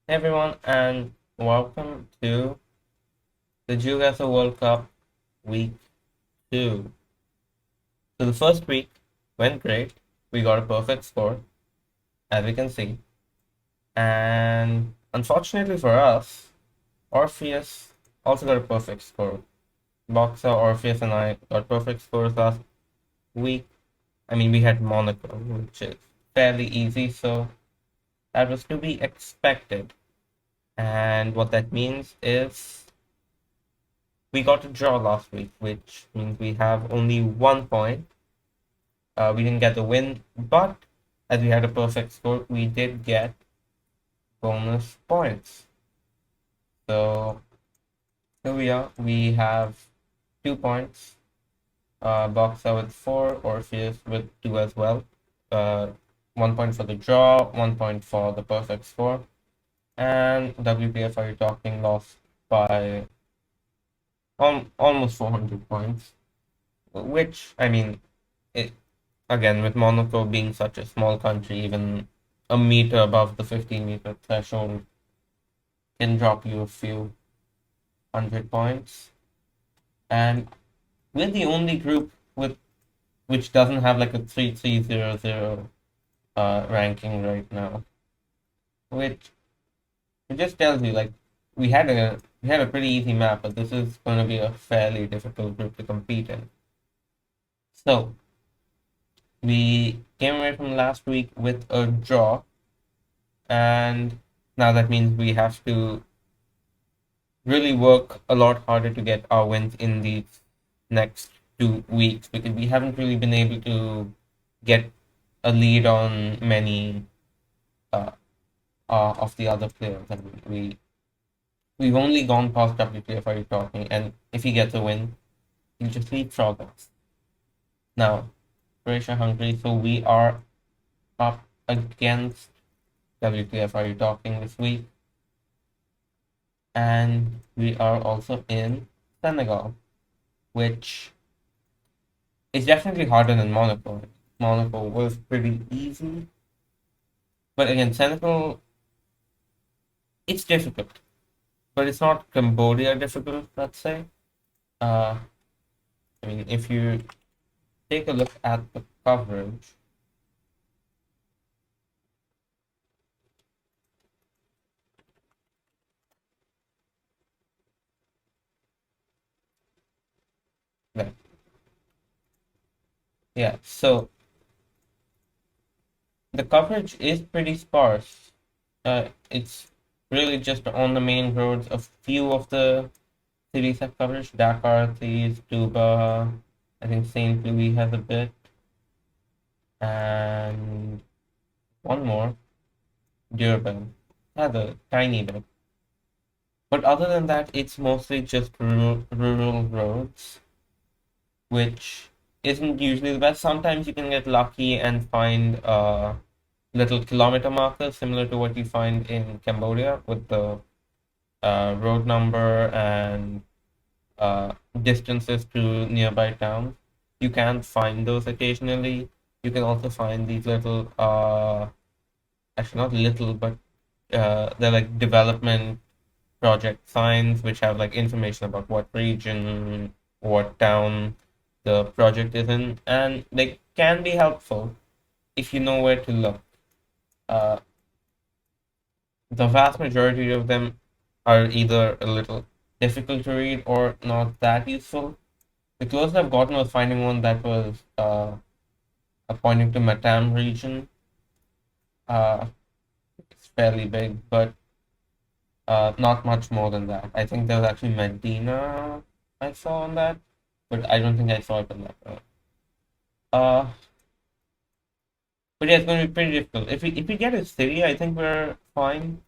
Hey everyone, and welcome to the Geoguessr World Cup Week 2. So the first week went great. We got a perfect score, as you can see. And unfortunately for us, Orpheus also got a perfect score. Boxer, Orpheus, and I got perfect scores last week. I mean, we had Monaco, which is fairly easy, so that was to be expected. And what that means is we got a draw last week, which means we have only 1 point. We didn't get the win, but as we had a perfect score, we did get bonus points. So here we are. We have 2 points. Boxer with 4, Orpheus with 2 as well. Uh, 1 point for the draw, 1 point for the perfect score. And WPF are you talking lost by almost 400 points, which, I mean, it, again, with Monaco being such a small country, even a meter above the 15-meter threshold can drop you a few hundred points. And we're the only group with which doesn't have like a 3300 ranking right now, which it just tells you like we had a pretty easy map, but this is going to be a fairly difficult group to compete in. So we came away from last week with a draw, and now that means we have to really work a lot harder to get our wins in these next 2 weeks because we haven't really been able to get a lead on many uh, of the other players. And we've only gone past WPF are you talking, and if he gets a win, he'll just leapfrog us. Now, Croatia, Hungary, so we are up against WPF are you talking this week, and we are also in Senegal, which is definitely harder than Monaco. Monaco was pretty easy, but again, Senegal, it's difficult, but it's not Cambodia difficult, let's say. Uh, I mean, if you take a look at the coverage, yeah, yeah, so the coverage is pretty sparse. It's really just on the main roads. A few of the cities have coverage. Dakar, Thies, Duba, I think St. Louis has a bit, and one more, Durban, has a tiny bit. But other than that, it's mostly just rural roads, which isn't usually the best. Sometimes you can get lucky and find little kilometer markers similar to what you find in Cambodia with the road number and distances to nearby towns. You can find those occasionally. You can also find these little, actually not little, but they're like development project signs, which have like information about what region, what town the project is in, and they can be helpful if you know where to look. Uh, the vast majority of them are either a little difficult to read or not that useful. The closest I've gotten was finding one that was pointing to Matam region. Uh, it's fairly big, but not much more than that. I think there was actually Medina I saw on that, but I don't think I saw it on that one. Uh, but yeah, it's going to be pretty difficult. If we get a city, I think we're fine.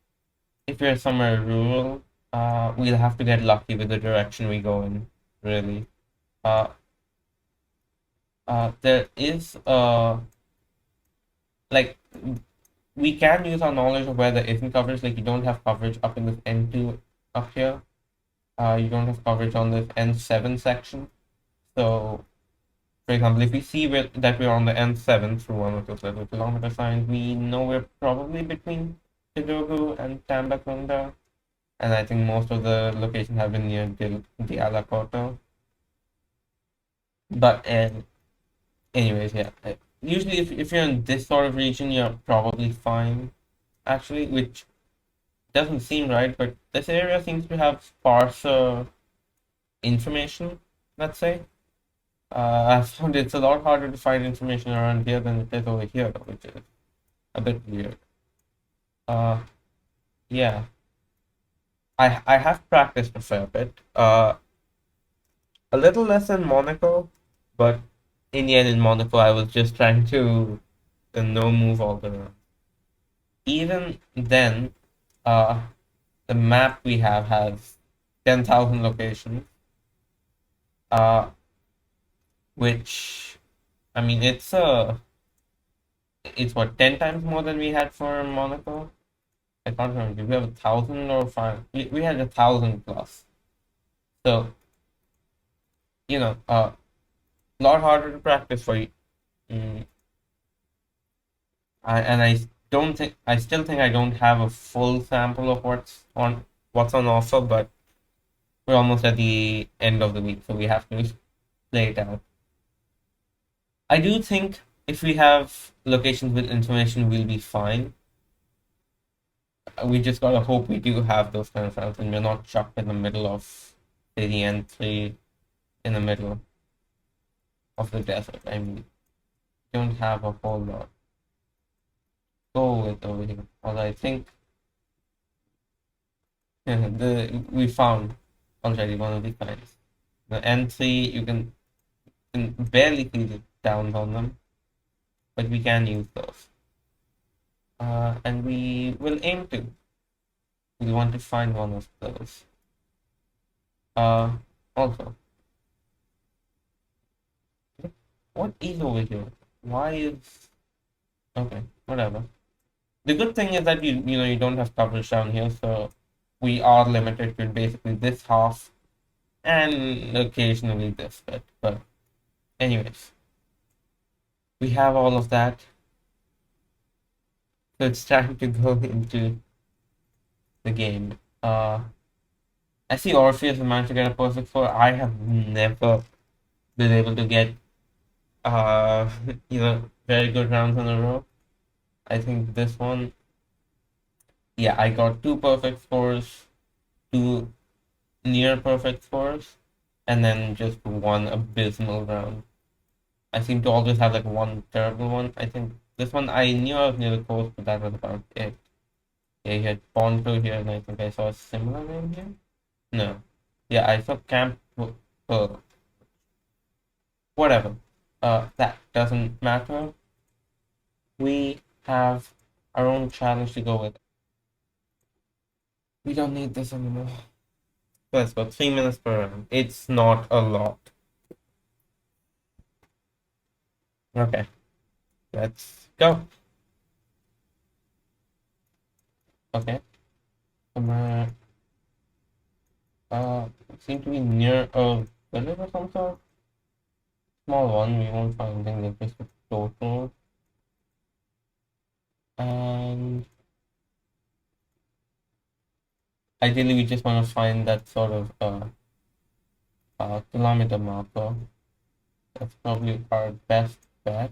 If we're somewhere rural, we'll have to get lucky with the direction we go in, really. Uh, there is like we can use our knowledge of where there isn't coverage. Like you don't have coverage up in this N2 up here. You don't have coverage on this N7 section. So, for example, if we see that we're on the N7 through one of those little kilometer signs, we know we're probably between Kidogu and Tambacounda, and I think most of the locations have been near the Alakoto. But anyways, yeah. Usually, if you're in this sort of region, you're probably fine. Actually, which doesn't seem right, but this area seems to have sparser information. Let's say. I found it's a lot harder to find information around here than it is over here, which is a bit weird. Uh, yeah. I have practiced a fair bit. A little less in Monaco, but in the end, in Monaco, I was just trying to no move all the round. Even then, uh, the map we have has 10,000 locations, uh, which I mean, it's what 10 times more than we had for Monaco. I can't remember. Did we have 1,000 or five? We had 1,000 plus. So a lot harder to practice for you. Mm, and I still think I don't have a full sample of what's on offer, but we're almost at the end of the week, so we have to play it out. I do think if we have locations with information, we'll be fine. We just gotta hope we do have those kind of routes, and we're not chucked in the middle of, say, the N3 in the middle of the desert. I mean, don't have a whole lot. Go with over here. Although I think we found already one of the kinds. The N3, you can barely see the downs on them, but we can use those. And we will aim to. We want to find one of those. Also, what is over here? Why is okay? Whatever. The good thing is that you don't have coverage down here, so we are limited to basically this half and occasionally this bit. But anyways, we have all of that, so it's time to go into the game. I see Orpheus managed to get a perfect score. I have never been able to get uh very good rounds in a row. I think this one, yeah, I got two perfect scores, two near perfect scores, and then just one abysmal round. I seem to always have like one terrible one. I think this one I knew I was near the coast, but that was about it. Yeah, you had Ponto here, and I think I saw a similar name here. No. Yeah, I saw Camp Pearl. Whatever. That doesn't matter. We have our own challenge to go with. We don't need this anymore. Let's go. 3 minutes per round. It's not a lot. Okay. Let's go. Okay. Somewhere. Seem to be near a village or some sort. Small one. We won't find anything that is total. And ideally, we just want to find that sort of kilometer marker. That's probably our best bet.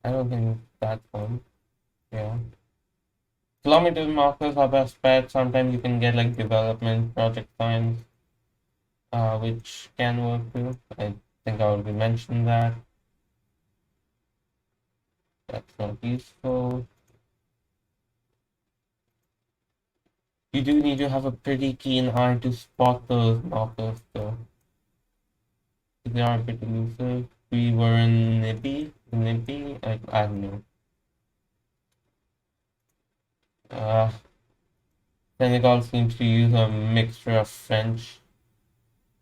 I don't think that's one. Yeah. Kilometer markers are best bet. Sometimes you can get like development project signs, which can work too. I think I already mentioned that. That's not useful. You do need to have a pretty keen eye to spot those markers though. They are a bit elusive. We were in Nibi, I don't know. Senegal seems to use a mixture of French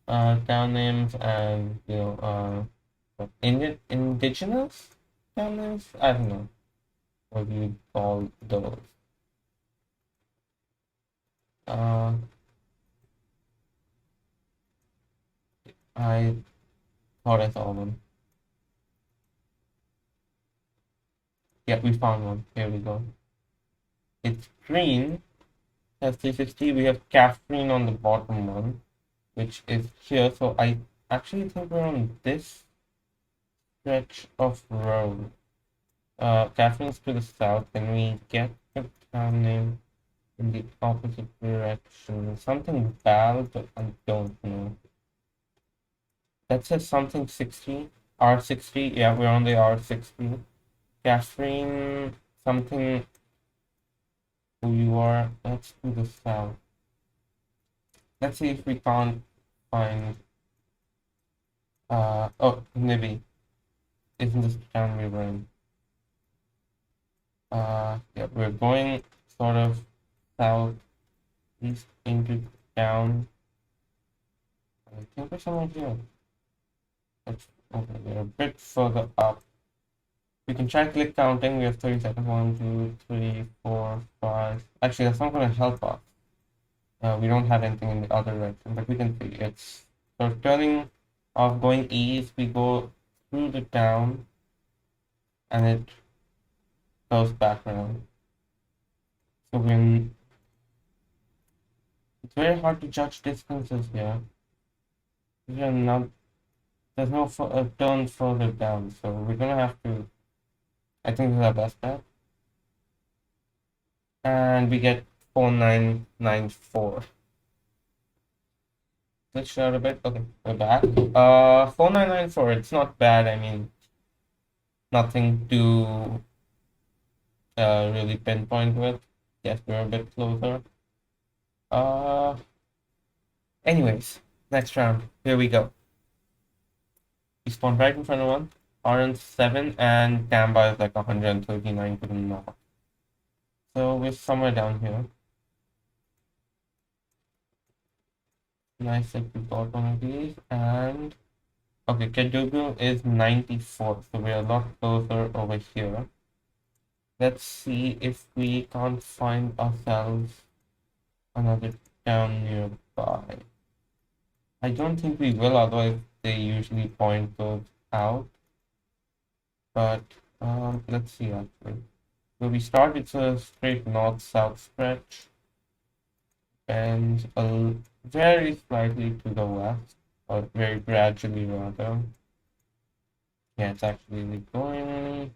town names and indigenous town names. I don't know what you call those. Uh, I thought I saw one. Yeah, we found one. Here we go. It's green, has 360. We have caffeine on the bottom one, which is here. So I actually think we're on this stretch of road. Caffeine's to the south. Can we get the town name in the opposite direction? Something bad, but I don't know. That says something 60. R60. Yeah, we're on the R60. Caffeine, something who you are. That's to the south. Let's see if we can't find. Oh, maybe. Isn't this the town we were in? Yeah, we're going sort of southeast into town. I think we're somewhere here. Let's okay, we're a bit further up. We can try click counting. We have 30 seconds. 1, 2, 3, 4, 5. Actually, that's not going to help us. We don't have anything in the other direction, but we can see it's so turning off going east. We go through the town, and it goes back around. So when it's very hard to judge distances here. We're not, there's no turn further down, so we're gonna have to. I think this is our best bet, and we get 4994. Let's out a bit. Okay, we're back. 4994. It's not bad. I mean, nothing to really pinpoint with. Yes, we're a bit closer. Uh, anyways, next round. Here we go. We spawn right in front of one. Orange 7 and Gamba is like 139 to the north. So we're somewhere down here. Nice that we got one of these. And okay, Geoguessr is 94, so we're a lot closer over here. Let's see if we can't find ourselves another town nearby. I don't think we will, otherwise they usually point those out. But let's see actually. Where we start, it's a straight north-south stretch, and very slightly to the west, or very gradually rather. Yeah, it's actually going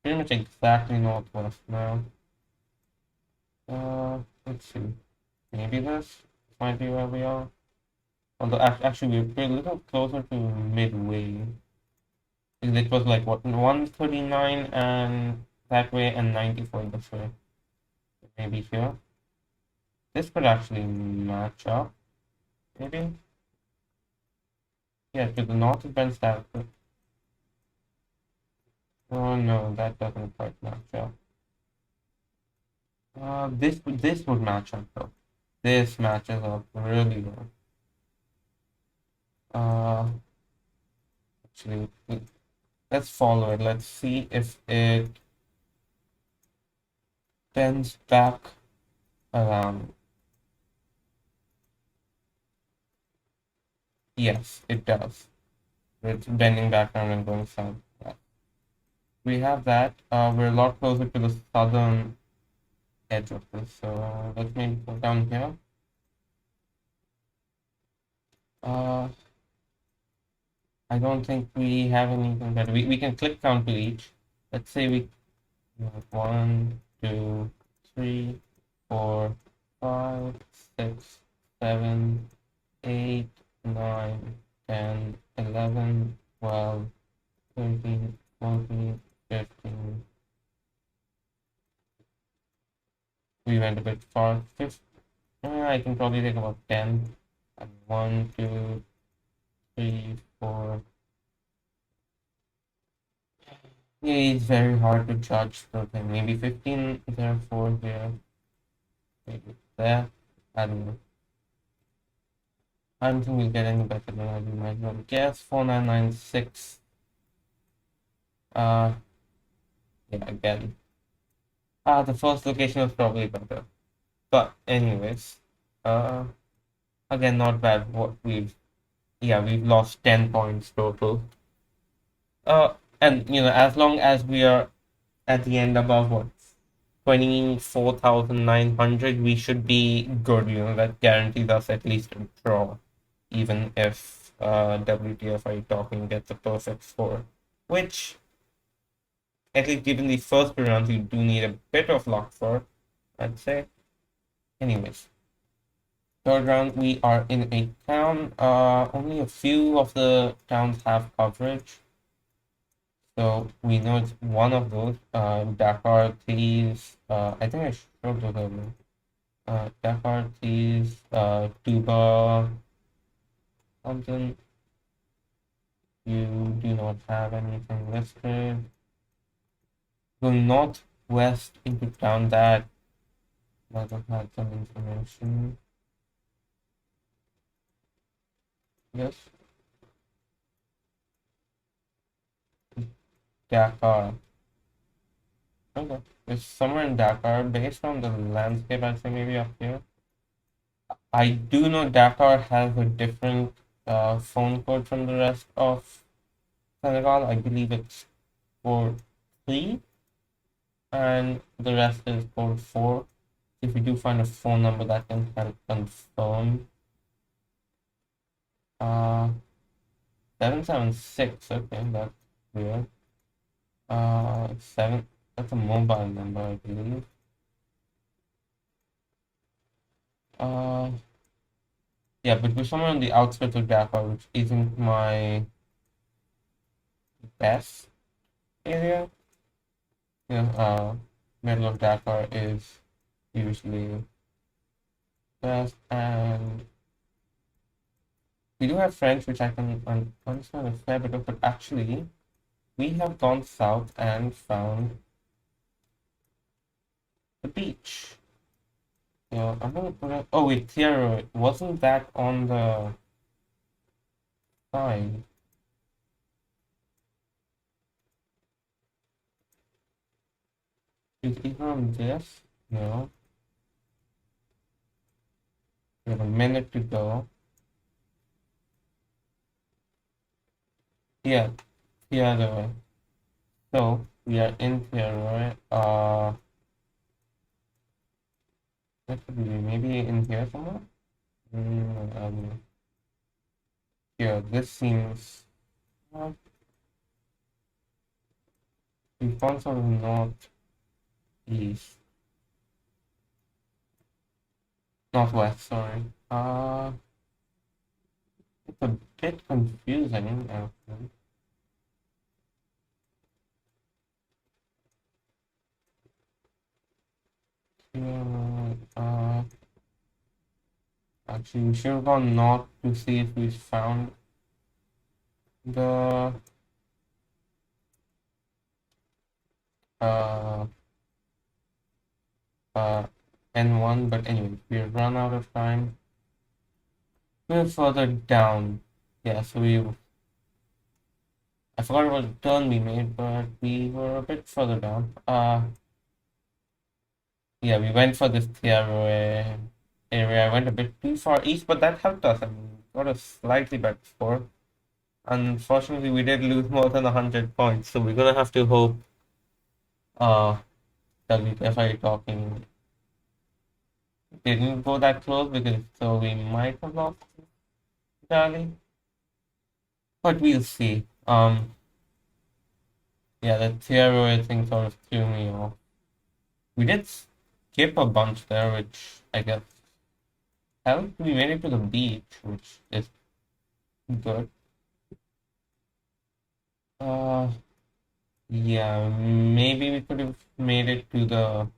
pretty much exactly northwest now. Let's see. Maybe this might be where we are. Although actually we're a little closer to midway. It was like what 139 and that way and 94 this way. Maybe here. This could actually match up. Maybe. Yeah, to the north of Ben Stafford. Oh no, that doesn't quite match up. This would match up though. This matches up really well. Actually, let's follow it. Let's see if it bends back around. Yes, it does. It's bending back around and going south. Yeah. We have that. We're a lot closer to the southern edge of this. So let's maybe go down here. I don't think we have anything better. We can click count to each. Let's say we have 1, 2, 3, 4, 5, 6, 7, 8, 9, 10, 11, 12, 13, 14, 15. We went a bit far. I can probably take about 10. And 1, 2, 3, 4. Yeah, it's very hard to judge the thing. Maybe 15 there, 4 there. Maybe there. I don't know. I don't think we'll get any better than that. We might well guess 4996. Yeah, again. The first location was probably better. But anyways, again, not bad. We've lost 10 points total. And as long as we are at the end above what 24,900, we should be good. That guarantees us at least a draw, even if WTF talking gets a perfect score, which, at least given the first two rounds, you do need a bit of luck for, I'd say. Anyways, third round, we are in a town. Only a few of the towns have coverage. So we know it's one of those. Dakar, please. I think I showed those earlier. Dakar, please. Tuba, something. You do not have anything listed. Going northwest into town, that might have had some information. Yes. Dakar. Okay. It's somewhere in Dakar, based on the landscape, I'd say maybe up here. I do know Dakar has a different phone code from the rest of Senegal. I believe it's code 3, and the rest is code 4. If you do find a phone number that can help confirm. 776, okay, that's weird. 7, that's a mobile number, I believe. Uh, yeah, but we're somewhere on the outskirts of Dakar, which isn't my best area. Yeah, middle of Dakar is usually best, and we do have French, which I can understand a fair bit of, but actually, we have gone south and found the beach. So I'm gonna put it. Oh wait, Thierry, wasn't that on the sign? Is it on this? No. We have a minute to go. Yeah, Thierry. So we are in Thierry. That could be maybe in here somewhere. Yeah, this seems. We found some northeast, northwest. Sorry. It's a bit confusing. Actually. Yeah, actually, we should have gone north to see if we found the uh uh N1, but anyway, we run out of time. We're further down. Yeah, so I forgot what turn we made, but we were a bit further down. Yeah, we went for this Tiaro area. I went a bit too far east, but that helped us. I mean, got a slightly better score. Unfortunately, we did lose more than 100 points, so we're gonna have to hope uh WFI talking didn't go that close, because so we might have lost entirely. But we'll see. Yeah, the Tiaro thing sort of threw me off. We did skip a bunch there, which I guess helped. We made it to the beach, which is good. Uh, yeah, maybe we could have made it to the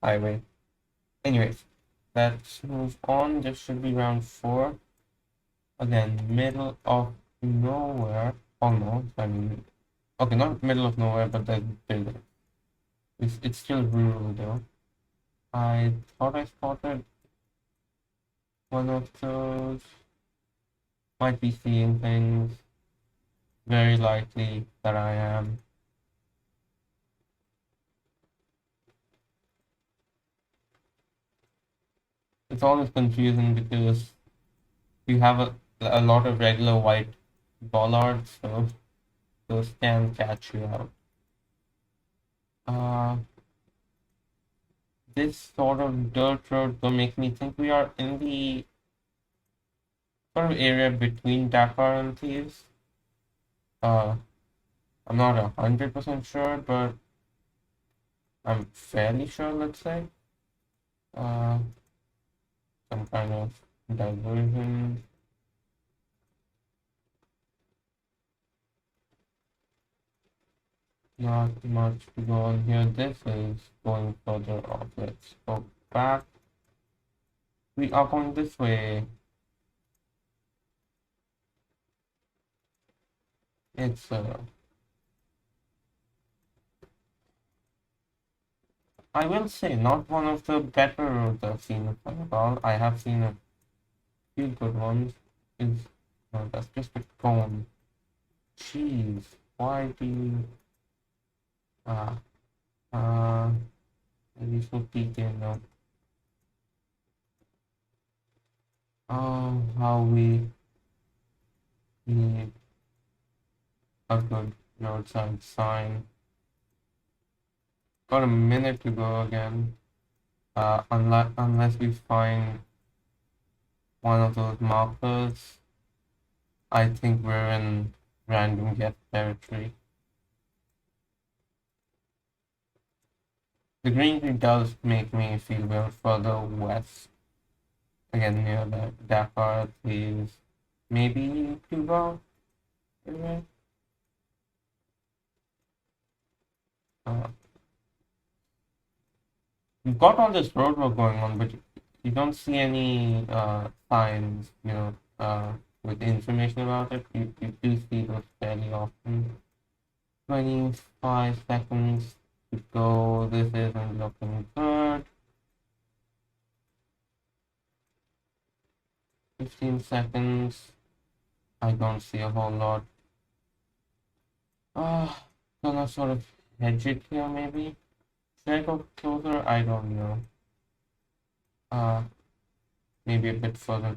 highway. Anyways, let's move on. This should be round 4. Again, middle of nowhere. Almost. I mean, okay, not middle of nowhere, but there's building. It's still rural though. I thought I spotted one of those. Might be seeing things. Very likely that I am. It's always confusing because you have a lot of regular white bollards, so those can catch you out. Uh, this sort of dirt road will make me think we are in the sort of area between Dakar and Thieves. Uh, I'm not 100% sure, but I'm fairly sure, let's say. Uh, some kind of diversion. Not much to go on here. This is going further off. Let's go back. We are going this way. It's I will say not one of the better roads I've seen in Senegal. I have seen a few good ones. Is no, that's just a cone. Jeez, why do you uh uh maybe so peeking now. Oh, how we need a good roadside sign. Got a minute to go again. Unless we find one of those markers, I think we're in random guess territory. The greenery does make me feel we're further west. Again, near the Dakar, please. Maybe Cuba? Maybe? Uh, you've got all this road work going on, but you don't see any signs, with information about it. You do see those fairly often. 25 seconds to go. This isn't looking good. 15 seconds. I don't see a whole lot. Gonna sort of hedge it here maybe. Should I go closer? I don't know. Uh, maybe a bit further.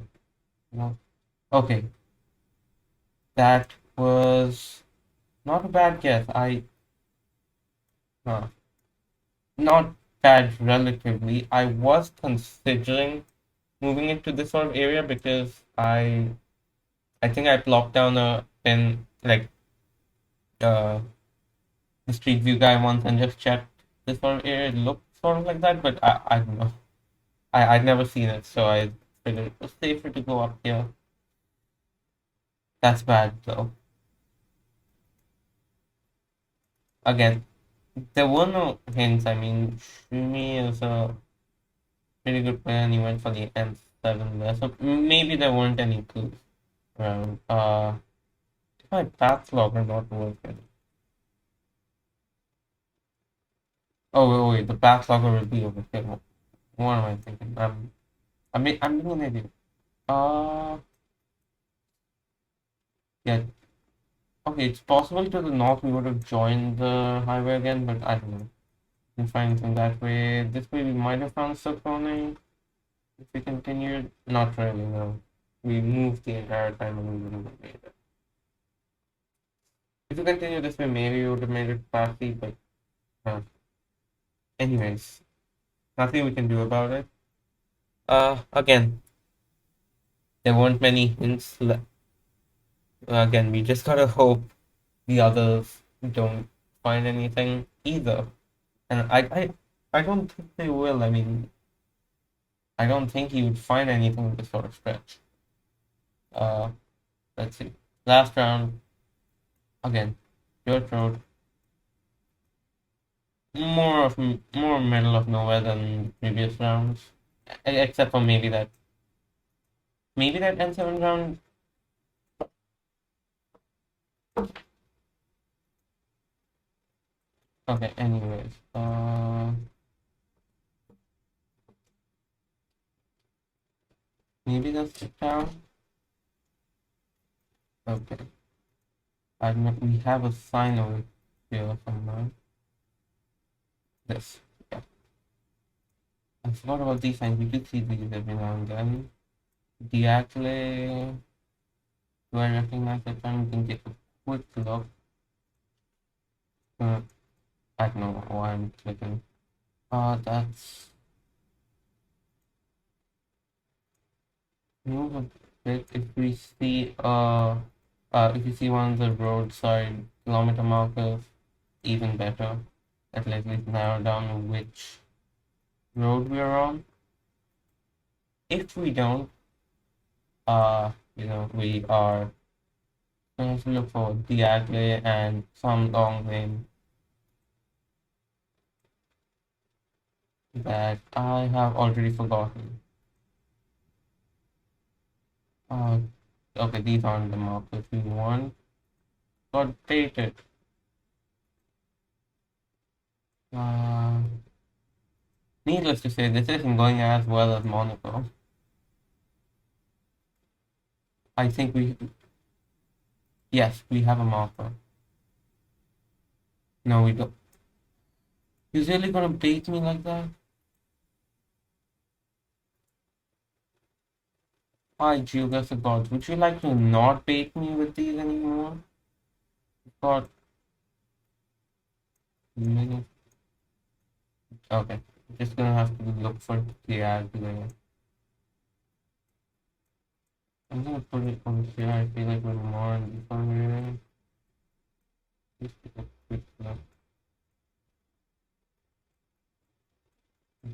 No. Okay, that was not a bad guess. Uh, Not bad relatively. I was considering moving it to this sort of area because I think I plopped down a pin like uh the Street View guy once and just checked this sort of area. It looked sort of like that, but I don't know. I'd never seen it, so I figured it was safer to go up here. That's bad though. Again, there were no hints. I mean, Shumi is a pretty good player and he went for the N7 there. So maybe there weren't any clues around. My path logger not working. Oh wait, the path logger will be over here. What am I thinking? I'm being an idiot. Uh, yeah. Okay, it's possible to the north we would have joined the highway again, but I don't know. We can find anything that way. This way we might have found Socone if we continued. Not really, no. We moved the entire time and we wouldn't have made it. If we continue this way, maybe we would have made it past the, but anyways, nothing we can do about it. Again, there weren't many hints. Again, we just gotta hope the others don't find anything either. And I don't think they will. I mean, I don't think he would find anything with this sort of stretch. Uh, let's see. Last round, again, dirt road. More middle of nowhere than previous rounds, except for maybe that N7 round. Okay, anyways, maybe that's the town. Okay, I know we have a sign over here somewhere. This, yeah. I forgot about these signs. We do see these every now and then. Diacle. Do I recognize that sign? We can take a quick look. Uh, I don't know why I'm clicking. That's move a bit if we see one of the roadside kilometer markers, even better. That lets us narrow down which road we're on. If we don't, we are going to look for Diagle and some long name that I have already forgotten. Uh, okay, these aren't the markers we want. Got dated. Uh, Needless to say, this isn't going as well as Monaco. I think yes, we have a marker. No, we don't. He's really gonna bait me like that? Hi, Geoguessr gods. Would you like to not bait me with these anymore? God, minute. Okay, just gonna have to look for the ad layer. I'm gonna put it on here. I feel like we're more on this one really. Just a quick look.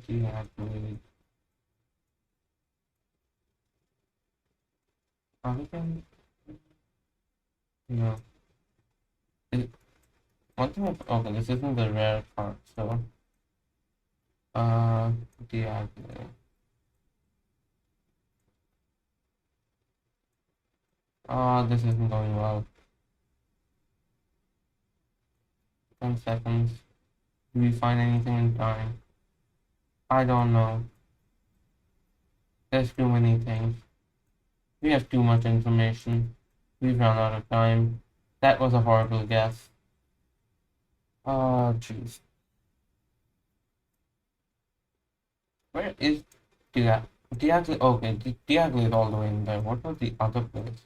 The ad layer. Are we going? No. It, one thing. Okay, this isn't the rare part, so. Uh, the this isn't going well. 10 seconds. Do we find anything in time? I don't know. There's too many things. We have too much information. We've run out of time. That was a horrible guess. Oh, jeez. Where is Diag? Diag, okay, Diag is all the way in there. What was the other place?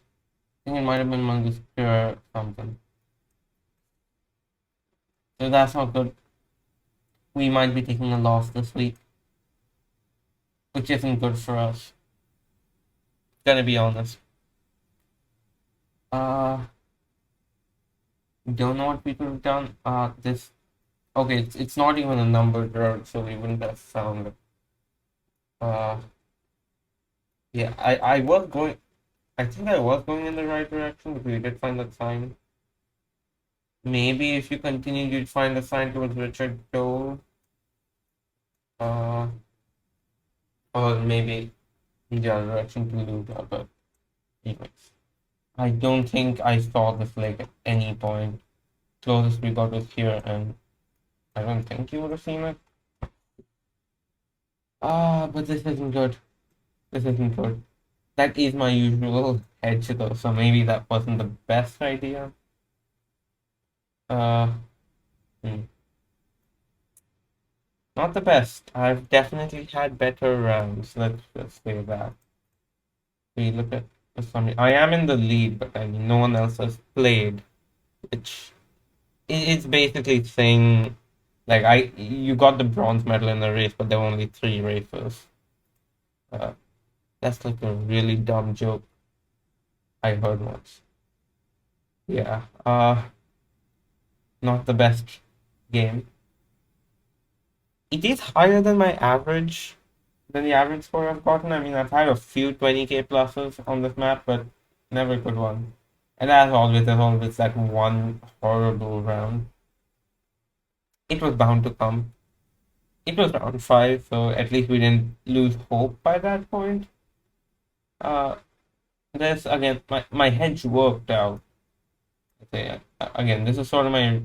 I think it might have been Manchester or something. So that's not good. We might be taking a loss this week, which isn't good for us. Gonna be honest. Uh, don't know what we could have done. This okay. It's not even a numbered road, so we wouldn't have found it. Uh, yeah. I was going. I think I was going in the right direction, but we did find that sign. Maybe if you continue, you'd find a sign towards Richard Dole. Uh, or maybe in the other direction to Luda. But anyways, I don't think I saw this lake at any point. Closest we got was here, and I don't think you would have seen it. But this isn't good. This isn't good. That is my usual hedge though, so maybe that wasn't the best idea. Uh, hmm. Not the best. I've definitely had better rounds. Let's just say that. We look at the summary. I am in the lead, but I mean, no one else has played, which it's basically saying, like, you got the bronze medal in the race, but there were only 3 races. Uh, that's like a really dumb joke I heard once. Yeah. Not the best game. It is higher than my average, than the average score I've gotten. I mean, I've had a few 20k pluses on this map, but never a good one. And as always, there's always that one horrible round. It was bound to come. It was round 5, so at least we didn't lose hope by that point. Uh, this, again, my hedge worked out. Okay, again, this is sort of my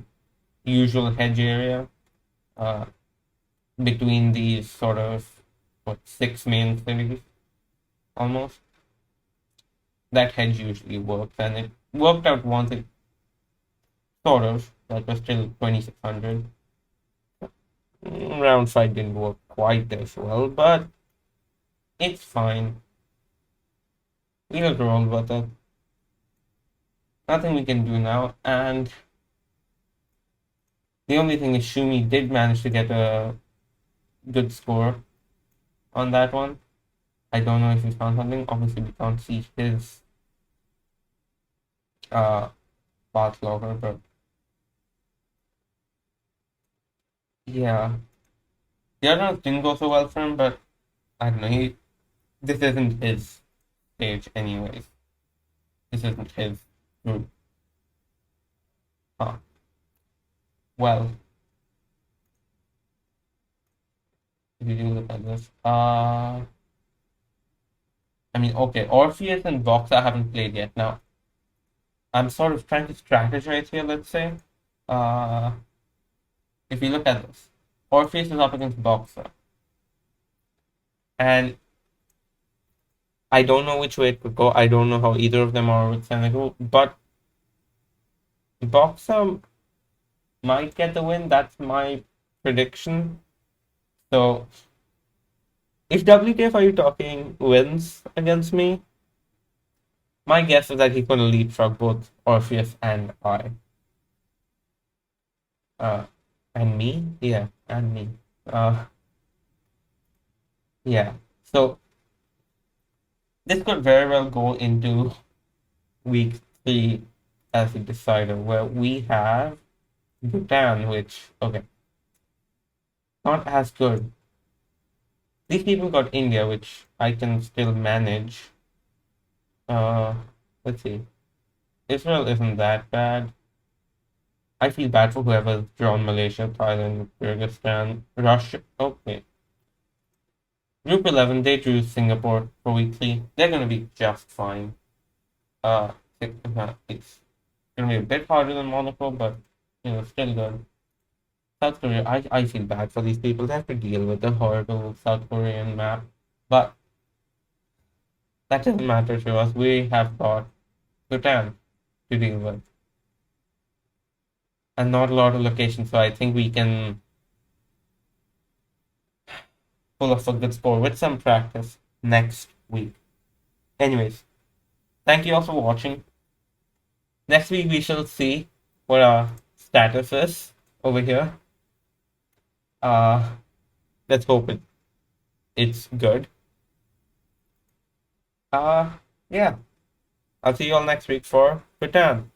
usual hedge area. Uh, Between these sort of, 6 main cities, almost. That hedge usually works, and it worked out once. It sort of, that was still 2600. Round 5 didn't work quite as well, but it's fine. We'll roll with it. Nothing we can do now, and the only thing is Shumi did manage to get a good score on that one. I don't know if he found something. Obviously, we can't see his uh path logger, but yeah, the other ones didn't go so well for him. But I don't know. This isn't his stage, anyways. This isn't his group. Huh. Well, if you do look at this, I mean, okay, Orpheus and Box I haven't played yet. Now, I'm sort of trying to strategize here, let's say. Uh, if you look at this, Orpheus is up against Boxer, and I don't know which way it could go. I don't know how either of them are with Senegal, but Boxer might get the win. That's my prediction. So, if WTF are you talking wins against me, my guess is that he's going to leapfrog both Orpheus and I. Uh, and me? Yeah, and me. Uh, yeah. So this could very well go into week 3 as a decider, where we have Bhutan, which, okay, not as good. These people got India, which I can still manage. Uh, let's see. Israel isn't that bad. I feel bad for whoever's drawn Malaysia, Thailand, Kyrgyzstan, Russia. Okay. Group 11, they drew Singapore for week 3. They're going to be just fine. Uh, it's going to be a bit harder than Monaco, but, still good. South Korea, I feel bad for these people. They have to deal with the horrible South Korean map. But that doesn't matter to us. We have got Bhutan to deal with. And not a lot of locations, so I think we can pull off a good score with some practice next week. Anyways, thank you all for watching. Next week we shall see what our status is over here. Let's hope it's good. Yeah. I'll see you all next week for Bhutan.